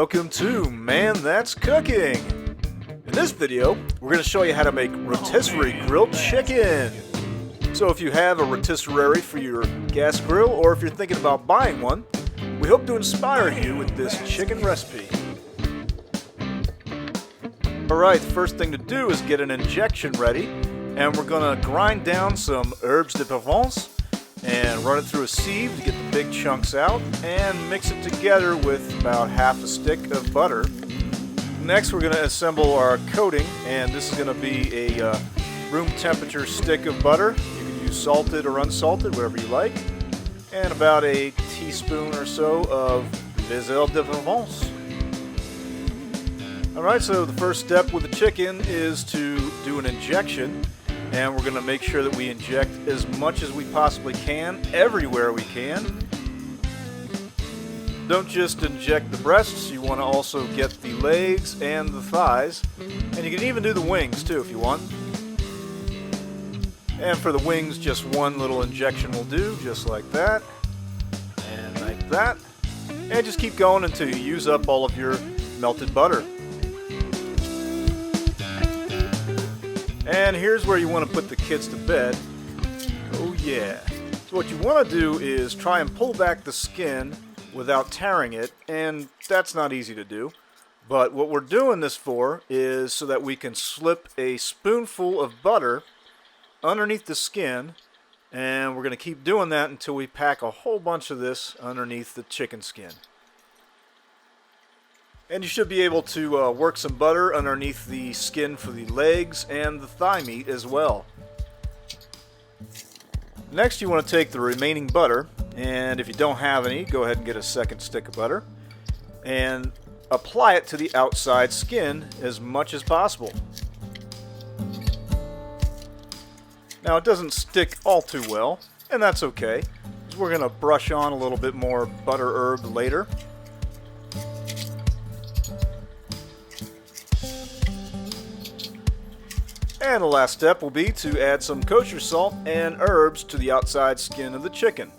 welcome to Man That's Cooking. In this video, we're going to show you how to make rotisserie grilled chicken. So if you have a rotisserie for your gas grill, or if you're thinking about buying one, we hope to inspire you with this chicken recipe. Alright, the first thing to do is get an injection ready, and we're going to grind down some herbes de Provence and run it through a sieve to get the big chunks out, and mix it together with about half a stick of butter. Next we're going to assemble our coating, and this is going to be a room temperature stick of butter. You can use salted or unsalted, whatever you like, and about a teaspoon or so of les herbes de Provence. Alright, so the first step with the chicken is to do an injection. And we're going to make sure that we inject as much as we possibly can, everywhere we can. Don't just inject the breasts, you want to also get the legs and the thighs. And you can even do the wings too if you want. And for the wings, just one little injection will do, just like that. And like that. And just keep going until you use up all of your melted butter. And here's where you want to put the kids to bed. Oh yeah. So what you want to do is try and pull back the skin without tearing it, and that's not easy to do. But what we're doing this for is so that we can slip a spoonful of butter underneath the skin, and we're going to keep doing that until we pack a whole bunch of this underneath the chicken skin. And you should be able to work some butter underneath the skin for the legs and the thigh meat as well. Next you want to take the remaining butter, and if you don't have any, go ahead and get a second stick of butter, and apply it to the outside skin as much as possible. Now it doesn't stick all too well, and that's okay, because we're going to brush on a little bit more butter herb later. And the last step will be to add some kosher salt and herbs to the outside skin of the chicken.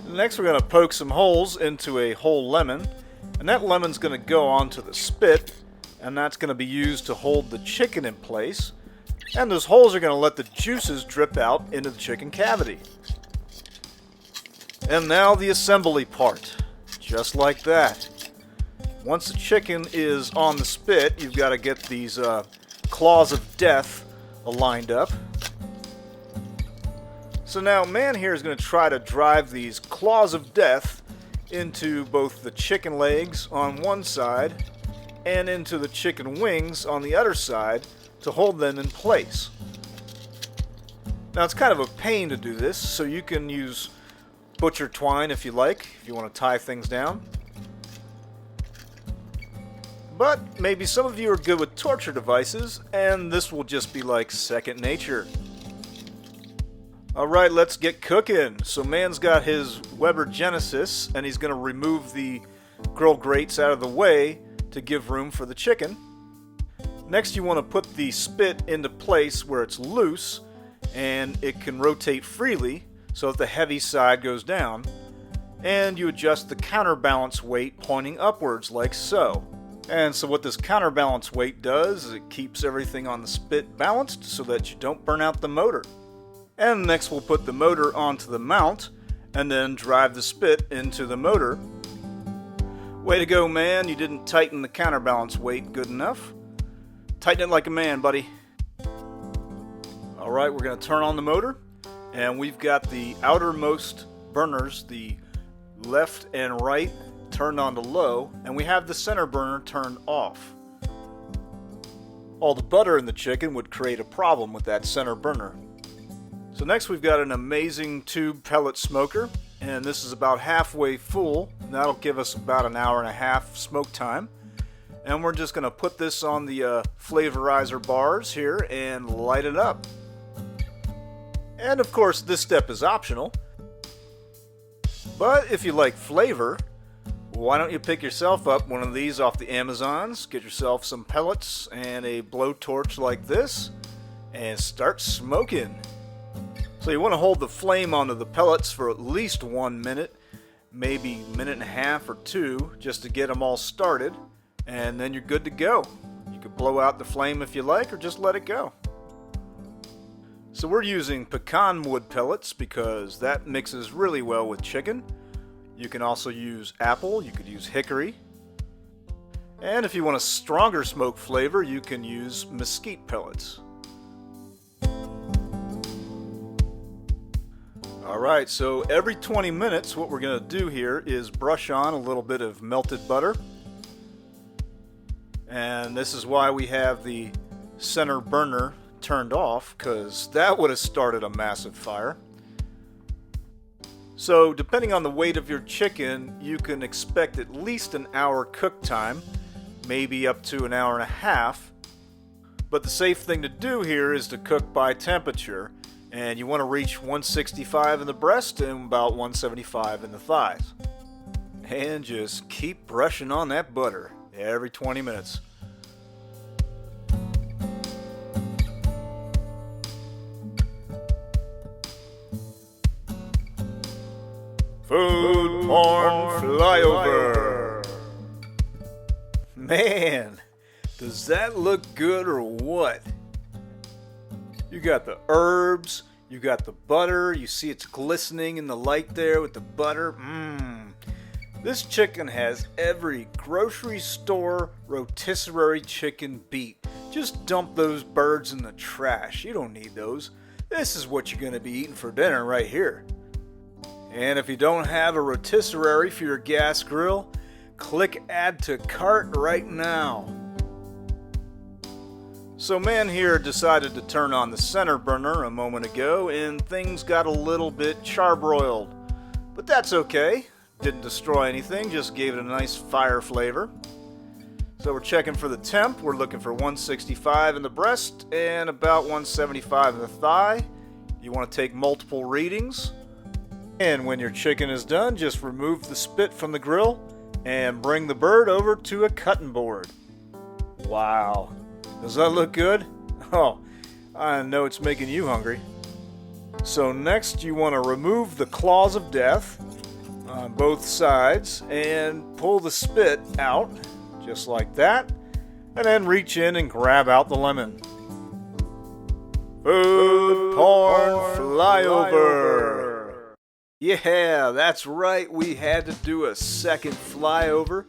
Next we're going to poke some holes into a whole lemon, and that lemon's going to go onto the spit, and that's going to be used to hold the chicken in place, and those holes are going to let the juices drip out into the chicken cavity. And now the assembly part, just like that. Once the chicken is on the spit, you've got to get these claws of death lined up. So now man here is going to try to drive these claws of death into both the chicken legs on one side and into the chicken wings on the other side to hold them in place. Now it's kind of a pain to do this, so you can use butcher twine if you like, if you want to tie things down. But maybe some of you are good with torture devices, and this will just be like second nature. Alright, let's get cooking. So man's got his Weber Genesis, and he's going to remove the grill grates out of the way to give room for the chicken. Next you want to put the spit into place where it's loose, and it can rotate freely so that the heavy side goes down. And you adjust the counterbalance weight pointing upwards like so. And so what this counterbalance weight does is it keeps everything on the spit balanced so that you don't burn out the motor. And next we'll put the motor onto the mount and then drive the spit into the motor. Way to go, man, you didn't tighten the counterbalance weight good enough. Tighten it like a man, buddy. Alright, we're going to turn on the motor, and we've got the outermost burners, the left and right, turned on to low, and we have the center burner turned off. All the butter in the chicken would create a problem with that center burner. So next we've got an amazing tube pellet smoker, and this is about halfway full, and that'll give us about an hour and a half smoke time. And we're just going to put this on the flavorizer bars here and light it up. And of course this step is optional, but if you like flavor, why don't you pick yourself up one of these off the Amazons, get yourself some pellets and a blowtorch like this, and start smoking. So you want to hold the flame onto the pellets for at least 1 minute, maybe a minute and a half or two just to get them all started, and then you're good to go. You can blow out the flame if you like, or just let it go. So we're using pecan wood pellets because that mixes really well with chicken. You can also use apple, you could use hickory. And if you want a stronger smoke flavor, you can use mesquite pellets. Alright, so every 20 minutes what we're going to do here is brush on a little bit of melted butter. And this is why we have the center burner turned off, because that would have started a massive fire. So depending on the weight of your chicken, you can expect at least an hour cook time, maybe up to an hour and a half. But the safe thing to do here is to cook by temperature, and you want to reach 165 in the breast and about 175 in the thighs. And just keep brushing on that butter every 20 minutes. Food porn flyover. Man, does that look good or what? You got the herbs, you got the butter, you see it's glistening in the light there with the butter. This chicken has every grocery store rotisserie chicken beat. Just dump those birds in the trash. You don't need those. This is what you're going to be eating for dinner right here. And if you don't have a rotisserie for your gas grill, click add to cart right now. So man here decided to turn on the center burner a moment ago and things got a little bit charbroiled. But that's okay. Didn't destroy anything, just gave it a nice fire flavor. So we're checking for the temp. We're looking for 165 in the breast and about 175 in the thigh. You want to take multiple readings. And when your chicken is done, just remove the spit from the grill and bring the bird over to a cutting board. Wow. Does that look good? Oh, I know it's making you hungry. So next you want to remove the claws of death on both sides and pull the spit out just like that, and then reach in and grab out the lemon. Food porn flyover. Yeah, that's right, we had to do a second flyover.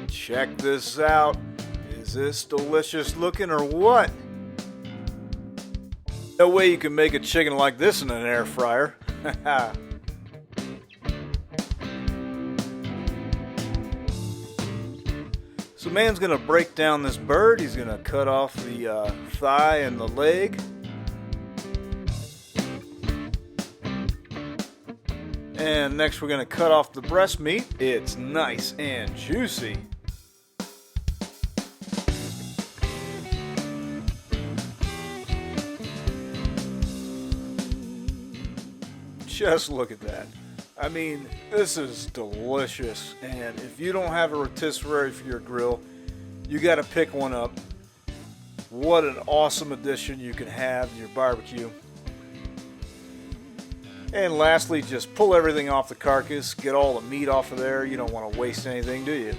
Check this out. Is this delicious looking or what? No way you can make a chicken like this in an air fryer. So man's gonna break down this bird. He's gonna cut off the thigh and the leg. And next we're going to cut off the breast meat. It's nice and juicy. Just look at that. I mean, this is delicious. And if you don't have a rotisserie for your grill, you got to pick one up. What an awesome addition you can have in your barbecue. And lastly, just pull everything off the carcass, get all the meat off of there. You don't want to waste anything, do you?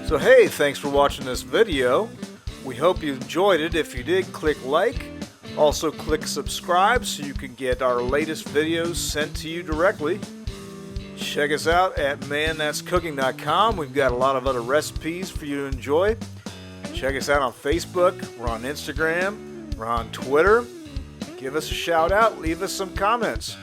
So hey, thanks for watching this video. We hope you enjoyed it. If you did, click like. Also click subscribe so you can get our latest videos sent to you directly. Check us out at manthat'scooking.com. We've got a lot of other recipes for you to enjoy. Check us out on Facebook. We're on Instagram. We're on Twitter. Give us a shout out, leave us some comments.